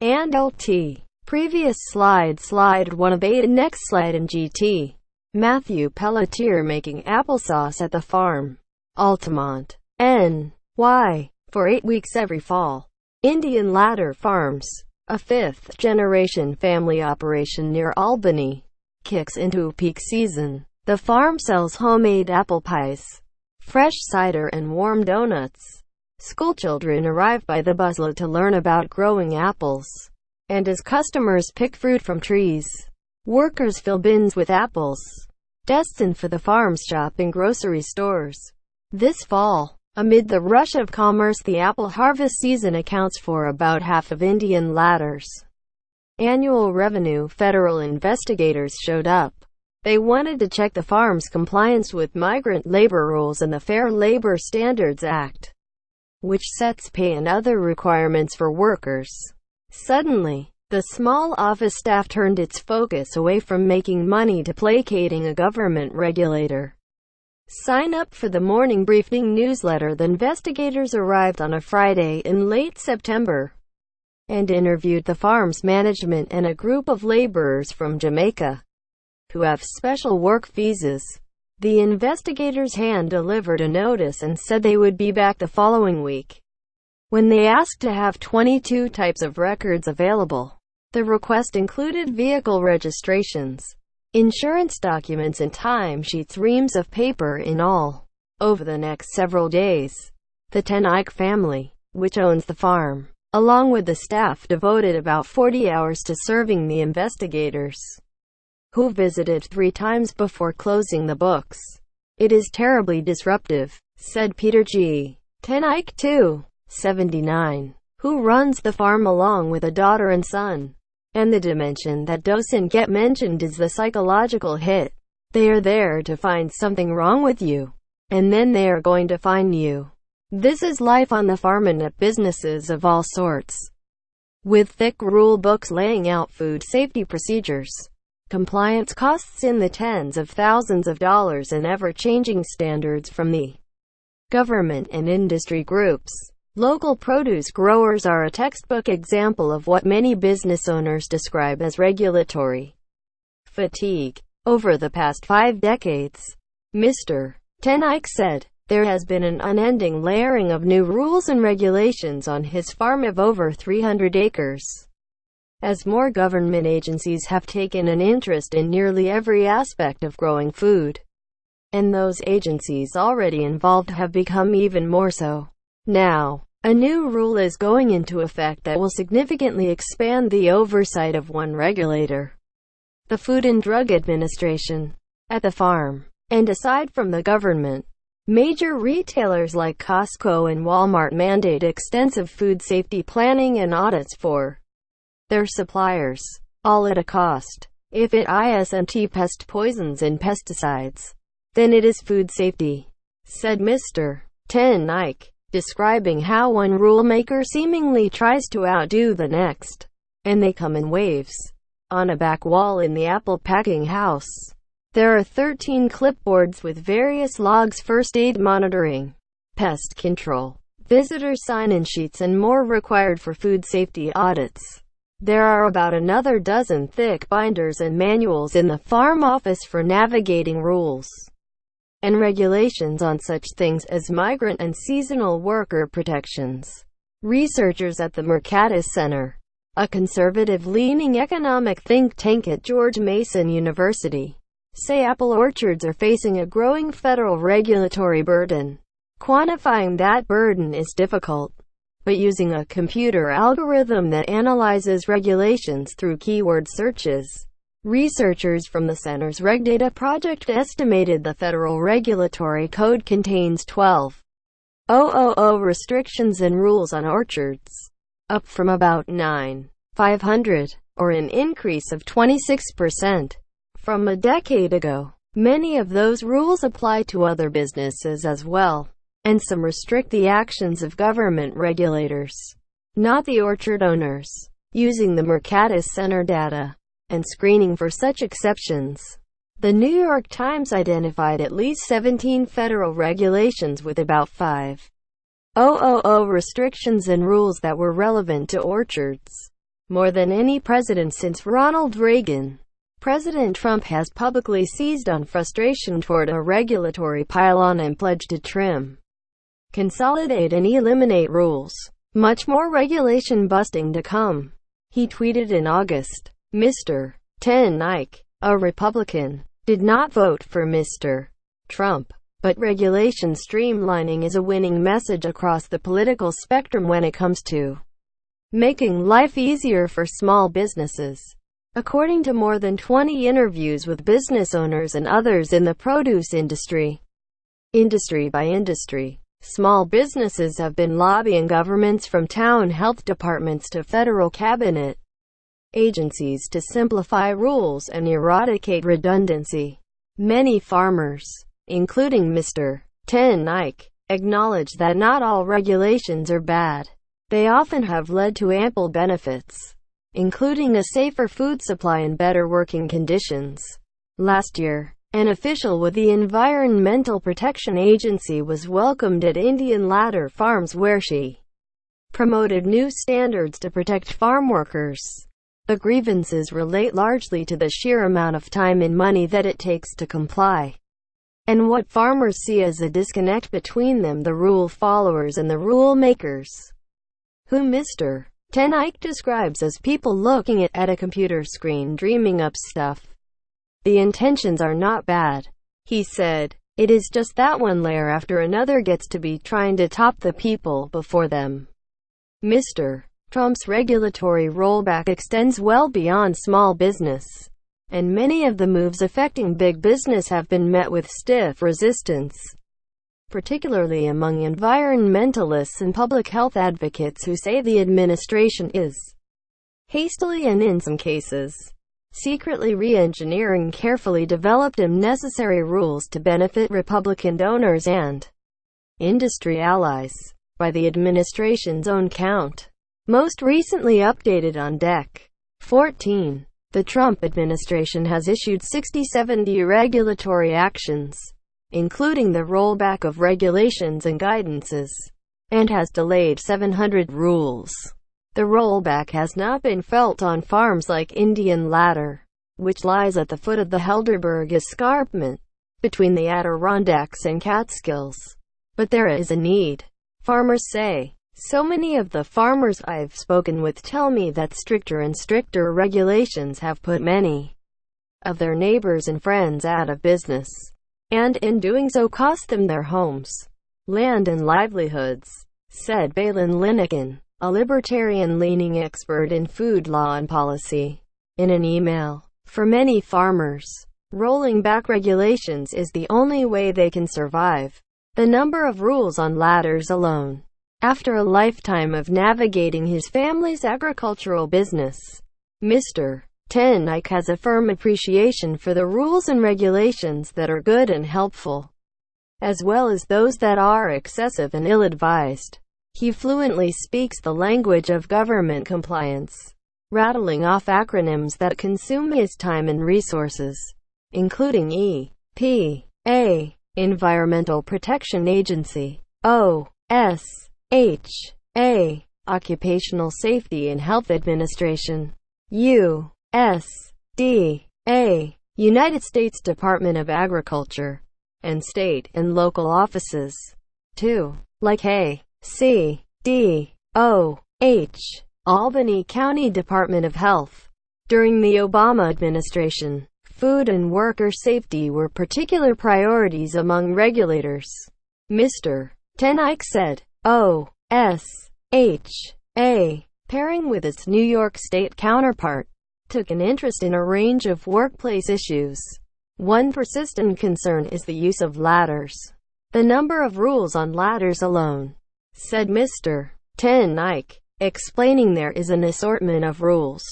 and LT. Previous slide 1 of 8 and next slide in GT. Matthew Pelletier making applesauce at the farm. Altamont, NY. For 8 weeks every fall. Indian Ladder Farms, a 5th-generation family operation near Albany, kicks into peak season. The farm sells homemade apple pies, fresh cider and warm donuts. Schoolchildren arrive by the busload to learn about growing apples. And as customers pick fruit from trees, workers fill bins with apples, destined for the farm's shopping grocery stores. This fall, amid the rush of commerce, the apple harvest season accounts for about half of Indian Ladder's annual revenue. Federal investigators showed up. They wanted to check the farm's compliance with migrant labor rules and the Fair Labor Standards Act, which sets pay and other requirements for workers. Suddenly, the small office staff turned its focus away from making money to placating a government regulator. Sign up for the morning briefing newsletter. The investigators arrived on a Friday in late September and interviewed the farm's management and a group of laborers from Jamaica who have special work visas. The investigators hand-delivered a notice and said they would be back the following week. When they asked to have 22 types of records available, the request included vehicle registrations, insurance documents and timesheets, reams of paper in all. Over the next several days, the Ten Eyck family, which owns the farm, along with the staff, devoted about 40 hours to serving the investigators, who visited 3 times before closing the books. "It is terribly disruptive," said Peter G. Ten Eyck, 79, who runs the farm along with a daughter and son. "And the dimension that doesn't get mentioned is the psychological hit. They are there to find something wrong with you, and then they are going to find you. This is life on the farm and at businesses of all sorts, with thick rule books laying out food safety procedures, compliance costs in the tens of thousands of dollars, and ever-changing standards from the government and industry groups. Local produce growers are a textbook example of what many business owners describe as regulatory fatigue. Over the past 5 decades," Mr. Ten Eyck said, "there has been an unending layering of new rules and regulations on his farm of over 300 acres. As more government agencies have taken an interest in nearly every aspect of growing food, and those agencies already involved have become even more so. Now, a new rule is going into effect that will significantly expand the oversight of one regulator, the Food and Drug Administration, at the farm. And aside from the government, major retailers like Costco and Walmart mandate extensive food safety planning and audits for their suppliers, all at a cost. If it isn't pest poisons and pesticides, then it is food safety," said Mr. Ten Eyck, describing how one rulemaker seemingly tries to outdo the next, and they come in waves. On a back wall in the apple packing house, there are 13 clipboards with various logs, first aid monitoring, pest control, visitor sign-in sheets and more required for food safety audits. There are about another dozen thick binders and manuals in the farm office for navigating rules and regulations on such things as migrant and seasonal worker protections. Researchers at the Mercatus Center, a conservative-leaning economic think tank at George Mason University, say apple orchards are facing a growing federal regulatory burden. Quantifying that burden is difficult, but using a computer algorithm that analyzes regulations through keyword searches, researchers from the center's RegData project estimated the federal regulatory code contains 12,000 restrictions and rules on orchards, up from about 9,500, or an increase of 26% from a decade ago. Many of those rules apply to other businesses as well, and some restrict the actions of government regulators, not the orchard owners. Using the Mercatus Center data and screening for such exceptions, the New York Times identified at least 17 federal regulations with about 5,000 restrictions and rules that were relevant to orchards. more than any president since Ronald Reagan. President Trump has publicly seized on frustration toward a regulatory pile-on and pledged to trim, consolidate and eliminate rules. Much more regulation busting to come. He tweeted in August, Mr. Ten Ike, a Republican, did not vote for Mr. Trump, but regulation streamlining is a winning message across the political spectrum when it comes to making life easier for small businesses. According to more than 20 interviews with business owners and others in the produce industry, industry by industry, small businesses have been lobbying governments from town health departments to federal cabinet agencies to simplify rules and eradicate redundancy. Many farmers, including Mr. Ten Ike, acknowledge that not all regulations are bad. They often have led to ample benefits, including a safer food supply and better working conditions. Last year, an official with the Environmental Protection Agency was welcomed at Indian Ladder Farms where she promoted new standards to protect farm workers. The grievances relate largely to the sheer amount of time and money that it takes to comply, and what farmers see as a disconnect between them, the rule followers and the rule makers, whom Mr. Ten Ike describes as people looking at a computer screen dreaming up stuff. The intentions are not bad, he said. It is just that one layer after another gets to be trying to top the people before them. Mr. Trump's regulatory rollback extends well beyond small business, and many of the moves affecting big business have been met with stiff resistance, particularly among environmentalists and public health advocates who say the administration is hastily and in some cases, secretly re-engineering carefully developed and necessary rules to benefit Republican donors and industry allies. By the administration's own count, most recently updated on Dec. 14, the Trump administration has issued 67 deregulatory actions, including the rollback of regulations and guidances, and has delayed 700 rules. The rollback has not been felt on farms like Indian Ladder, which lies at the foot of the Helderberg Escarpment, between the Adirondacks and Catskills. But there is a need, farmers say. So many of the farmers I've spoken with tell me that stricter and stricter regulations have put many of their neighbors and friends out of business, and in doing so cost them their homes, land and livelihoods, said Balin Linnegan, a libertarian-leaning expert in food law and policy, in an email. For many farmers, rolling back regulations is the only way they can survive. The number of rules on ladders alone, after a lifetime of navigating his family's agricultural business, Mr. Ten Ike has a firm appreciation for the rules and regulations that are good and helpful, as well as those that are excessive and ill-advised. He fluently speaks the language of government compliance, rattling off acronyms that consume his time and resources, including EPA, Environmental Protection Agency, OSHA, Occupational Safety and Health Administration, USDA, United States Department of Agriculture, and state and local offices, too, like CDOH, Albany County Department of Health. During the Obama administration, food and worker safety were particular priorities among regulators. Mr. Ten Ike said, OSHA, pairing with its New York State counterpart, took an interest in a range of workplace issues. One persistent concern is the use of ladders. The number of rules on ladders alone, said Mr. Ten Ike, explaining there is an assortment of rules,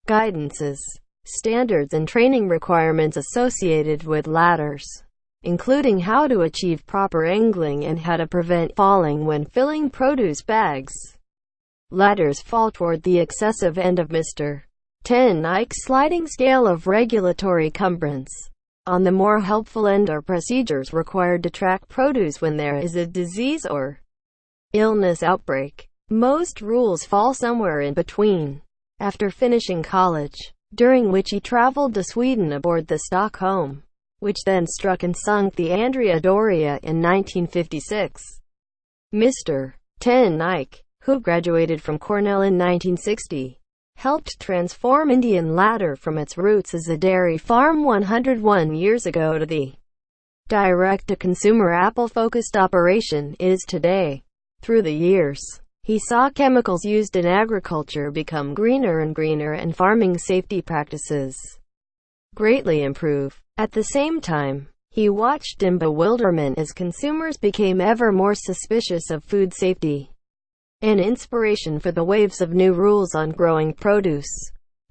guidances, standards and training requirements associated with ladders, including how to achieve proper angling and how to prevent falling when filling produce bags. Ladders fall toward the excessive end of Mr. Ten Ike's sliding scale of regulatory cumbrance. On the more helpful end are procedures required to track produce when there is a disease or illness outbreak. Most rules fall somewhere in between. after finishing college, during which he traveled to Sweden aboard the Stockholm, which then struck and sunk the Andrea Doria in 1956. Mr. Ten Eyck, who graduated from Cornell in 1960, helped transform Indian Ladder from its roots as a dairy farm 101 years ago to the direct-to-consumer apple-focused operation it is today. Through the years, he saw chemicals used in agriculture become greener and farming safety practices greatly improve. At the same time, he watched in bewilderment as consumers became ever more suspicious of food safety. An inspiration for the waves of new rules on growing produce.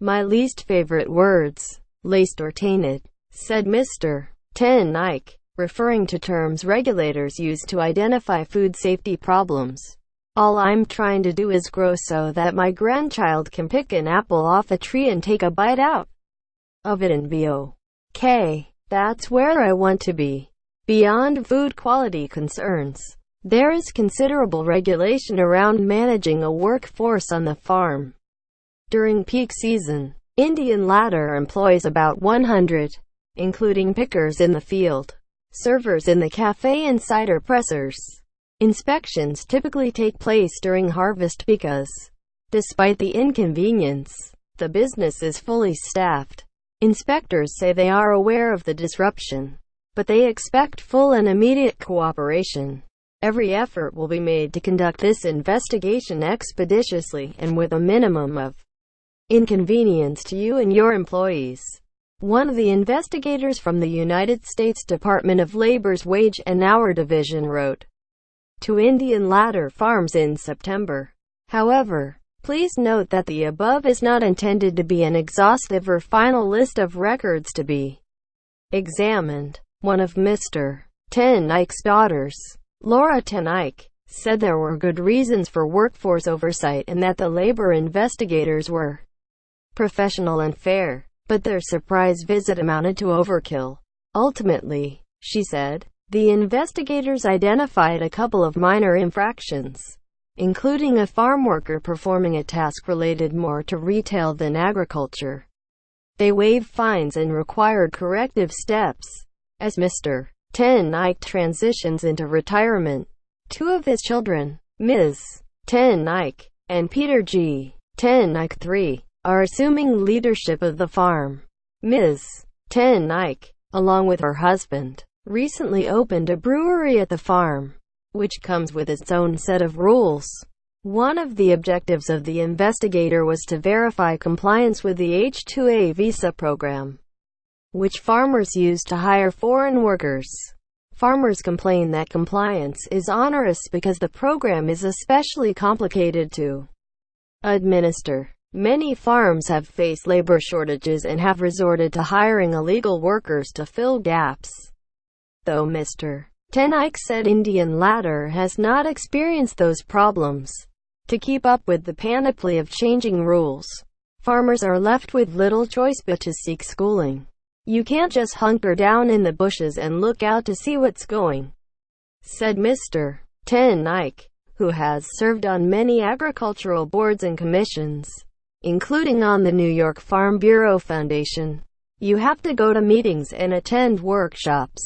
My least favorite words, laced or tainted, said Mr. Ten Eyck, referring to terms regulators use to identify food safety problems. All I'm trying to do is grow so that my grandchild can pick an apple off a tree and take a bite out of it and be okay. That's where I want to be. Beyond food quality concerns, there is considerable regulation around managing a workforce on the farm. During peak season, Indian Ladder employs about 100, including pickers in the field, servers in the cafe and cider pressers. Inspections typically take place during harvest because, despite the inconvenience, the business is fully staffed. Inspectors say they are aware of the disruption, but they expect full and immediate cooperation. Every effort will be made to conduct this investigation expeditiously and with a minimum of inconvenience to you and your employees. One of the investigators from the United States Department of Labor's Wage and Hour Division wrote to Indian Ladder Farms in September. However, please note that the above is not intended to be an exhaustive or final list of records to be examined. One of Mr. Ten Eyck's daughters, Laura Ten Eyck, said there were good reasons for workforce oversight and that the labor investigators were professional and fair, but their surprise visit amounted to overkill. Ultimately, she said, the investigators identified a couple of minor infractions, including a farm worker performing a task related more to retail than agriculture. They waived fines and required corrective steps. As Mr. Ten Eyck transitions into retirement, two of his children, Ms. Ten Eyck and Peter G. Ten Eyck III, are assuming leadership of the farm. Ms. Ten Eyck, along with her husband, recently opened a brewery at the farm, which comes with its own set of rules. One of the objectives of the investigator was to verify compliance with the H-2A visa program, which farmers use to hire foreign workers. Farmers complain that compliance is onerous because the program is especially complicated to administer. Many farms have faced labor shortages and have resorted to hiring illegal workers to fill gaps. Though Mr. Ten Eyck said Indian Ladder has not experienced those problems. To keep up with the panoply of changing rules, farmers are left with little choice but to seek schooling. You can't just hunker down in the bushes and look out to see what's going, said Mr. Ten Eyck, who has served on many agricultural boards and commissions, including on the New York Farm Bureau Foundation. You have to go to meetings and attend workshops.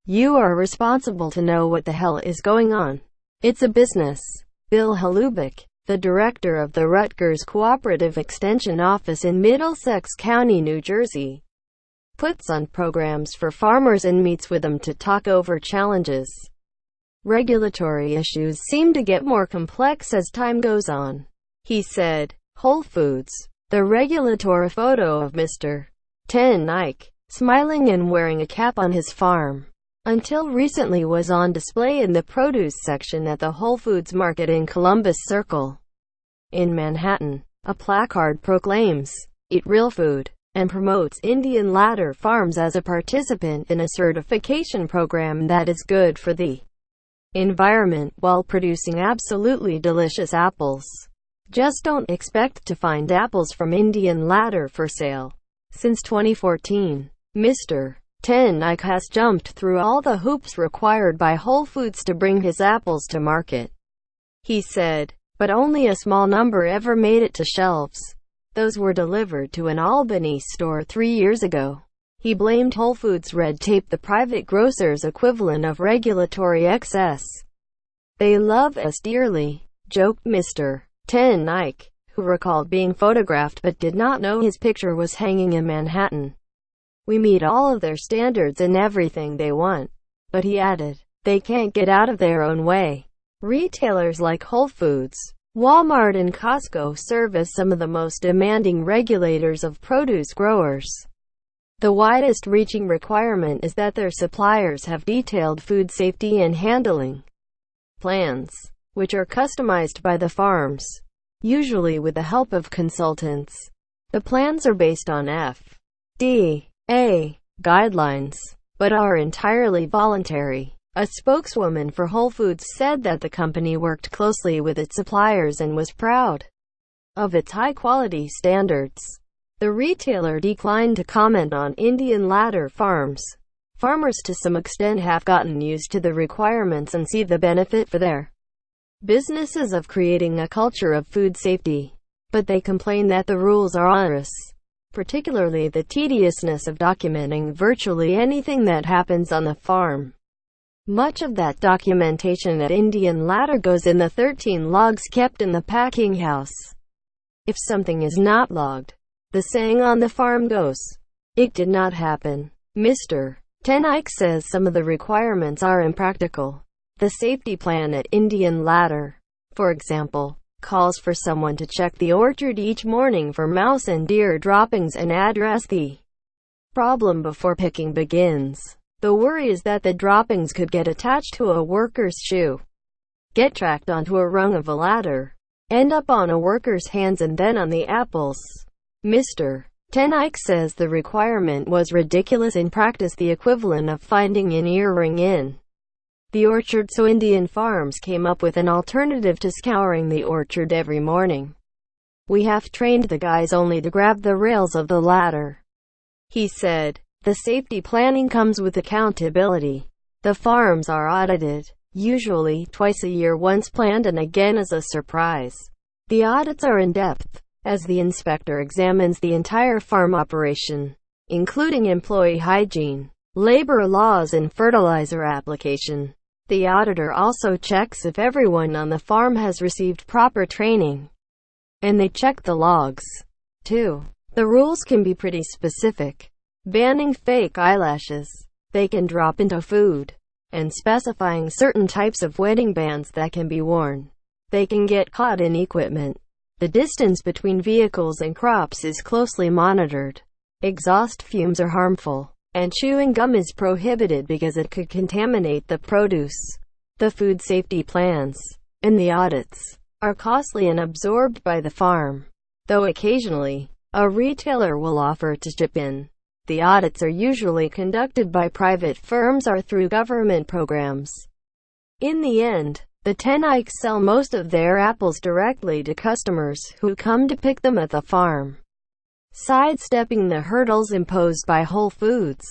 You are responsible to know what the hell is going on. It's a business. Bill Halubik, the director of the Rutgers Cooperative Extension Office in Middlesex County, New Jersey, puts on programs for farmers and meets with them to talk over challenges. Regulatory issues seem to get more complex as time goes on, he said. Whole Foods, the regulatory photo of Mr. Ten Eyck, smiling and wearing a cap on his farm, until recently was on display in the produce section at the Whole Foods Market in Columbus Circle. In Manhattan, a placard proclaims, "Eat real food," and promotes Indian Ladder Farms as a participant in a certification program that is good for the environment while producing absolutely delicious apples. Just don't expect to find apples from Indian Ladder for sale. Since 2014, Mr. Ten Eyck has jumped through all the hoops required by Whole Foods to bring his apples to market, he said, but only a small number ever made it to shelves. Those were delivered to an Albany store 3 years ago. He blamed Whole Foods' red tape, the private grocer's equivalent of regulatory excess. "They love us dearly," joked Mr. Ten Eyck, who recalled being photographed but did not know his picture was hanging in Manhattan. "We meet all of their standards and everything they want." But he added, "They can't get out of their own way." Retailers like Whole Foods, Walmart and Costco serve as some of the most demanding regulators of produce growers. The widest-reaching requirement is that their suppliers have detailed food safety and handling plans, which are customized by the farms, usually with the help of consultants. The plans are based on FDA guidelines, but are entirely voluntary. A spokeswoman for Whole Foods said that the company worked closely with its suppliers and was proud of its high-quality standards. The retailer declined to comment on Indian ladder farms. Farmers to some extent have gotten used to the requirements and see the benefit for their businesses of creating a culture of food safety. But they complain that the rules are onerous, particularly the tediousness of documenting virtually anything that happens on the farm. Much of that documentation at Indian ladder goes in the 13 logs kept in the packing house. If something is not logged, the saying on the farm goes, "It did not happen." Mr. Ten Eyck says some of the requirements are impractical. The safety plan at Indian ladder, for example, calls for someone to check the orchard each morning for mouse and deer droppings and address the problem before picking begins. The worry is that the droppings could get attached to a worker's shoe, get tracked onto a rung of a ladder, end up on a worker's hands and then on the apples. Mr. Ten Eyck says the requirement was ridiculous in practice, the equivalent of finding an earring in the orchard, so Indian farms came up with an alternative to scouring the orchard every morning. "We have trained the guys only to grab the rails of the ladder," he said. The safety planning comes with accountability. The farms are audited, usually twice a year, once planned and again as a surprise. The audits are in-depth, as the inspector examines the entire farm operation, including employee hygiene, labor laws and fertilizer application. The auditor also checks if everyone on the farm has received proper training. And they check the logs, too. The rules can be pretty specific. Banning fake eyelashes they can drop into food, and specifying certain types of wedding bands that can be worn. They can get caught in equipment. The distance between vehicles and crops is closely monitored. Exhaust fumes are harmful, and chewing gum is prohibited because it could contaminate the produce. The food safety plans and the audits are costly and absorbed by the farm, though occasionally a retailer will offer to chip in. The audits are usually conducted by private firms or through government programs. In the end, the Ten Eycks sell most of their apples directly to customers who come to pick them at the farm, sidestepping the hurdles imposed by Whole Foods.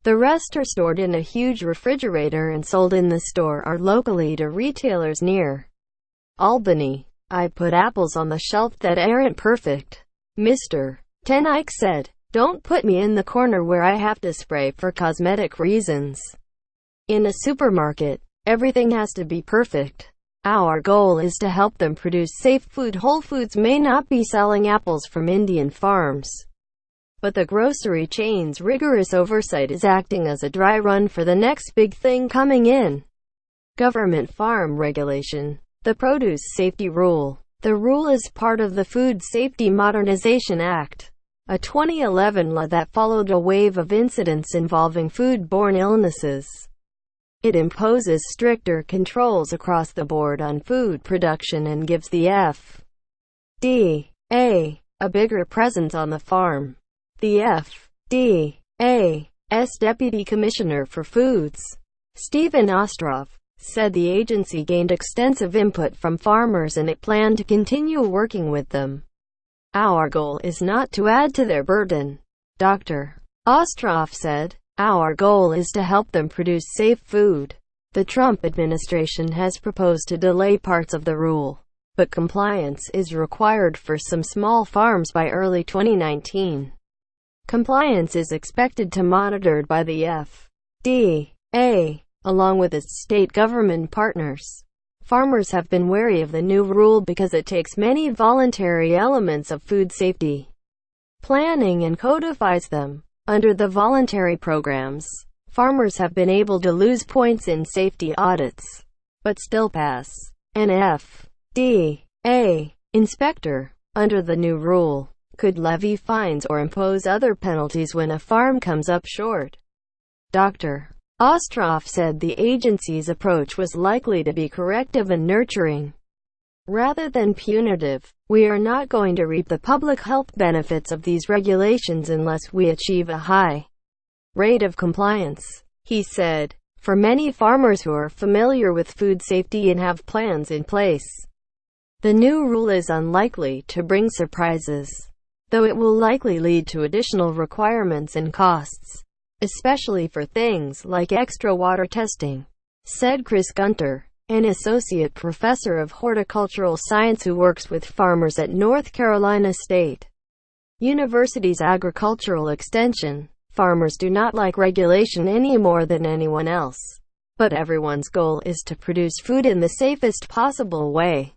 The rest are stored in a huge refrigerator and sold in the store or locally to retailers near Albany. "I put apples on the shelf that aren't perfect," Mr. Ten Eyck said. "Don't put me in the corner where I have to spray for cosmetic reasons. In a supermarket, everything has to be perfect. Our goal is to help them produce safe food." Whole Foods may not be selling apples from Indian farms, but the grocery chain's rigorous oversight is acting as a dry run for the next big thing coming in: government farm regulation. The Produce Safety Rule. The rule is part of the Food Safety Modernization Act, a 2011 law that followed a wave of incidents involving food-borne illnesses. It imposes stricter controls across the board on food production and gives the FDA a bigger presence on the farm. The FDA's Deputy Commissioner for Foods, Stephen Ostroff, said the agency gained extensive input from farmers and it planned to continue working with them. "Our goal is not to add to their burden," Dr. Ostroff said. "Our goal is to help them produce safe food." The Trump administration has proposed to delay parts of the rule, but compliance is required for some small farms by early 2019. Compliance is expected to be monitored by the FDA, along with its state government partners. Farmers have been wary of the new rule because it takes many voluntary elements of food safety planning and codifies them. Under the voluntary programs, farmers have been able to lose points in safety audits, but still pass an FDA inspector. Under the new rule, could levy fines or impose other penalties when a farm comes up short. Dr. Ostroff said the agency's approach was likely to be corrective and nurturing, rather than punitive. We are not going to reap the public health benefits of these regulations unless we achieve a high rate of compliance, he said. For many farmers who are familiar with food safety and have plans in place, the new rule is unlikely to bring surprises, though it will likely lead to additional requirements and costs, especially for things like extra water testing, said Chris Gunter, an associate professor of horticultural science who works with farmers at North Carolina State University's agricultural extension. Farmers do not like regulation any more than anyone else, but everyone's goal is to produce food in the safest possible way,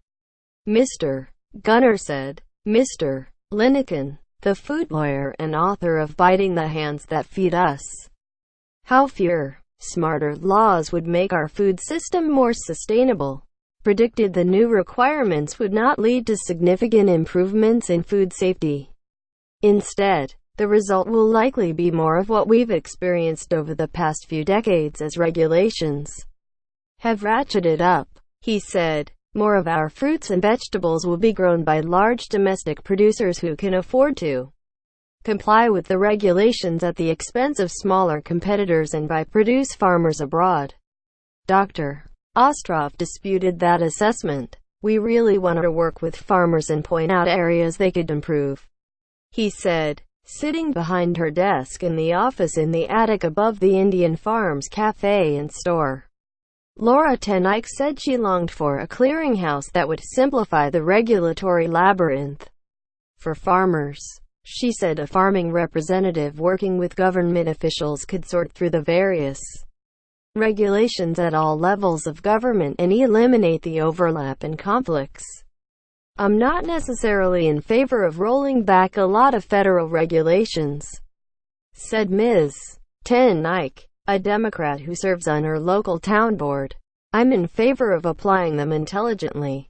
Mr. Gunter said. Mr. Linekin, the food lawyer and author of Biting the Hands That Feed Us, How Fewer, Smarter Laws Would Make Our Food System More Sustainable, predicted the new requirements would not lead to significant improvements in food safety. Instead, the result will likely be more of what we've experienced over the past few decades as regulations have ratcheted up, he said. More of our fruits and vegetables will be grown by large domestic producers who can afford to comply with the regulations at the expense of smaller competitors and by produce farmers abroad. Dr. Ostroff disputed that assessment. We really want to work with farmers and point out areas they could improve, he said, sitting behind her desk in the office in the attic above the Indian Farms Cafe and Store. Laura Ten Eyck said she longed for a clearinghouse that would simplify the regulatory labyrinth for farmers. She said a farming representative working with government officials could sort through the various regulations at all levels of government and eliminate the overlap and conflicts. I'm not necessarily in favor of rolling back a lot of federal regulations, said Ms. Ten Eyck, a Democrat who serves on her local town board. I'm in favor of applying them intelligently.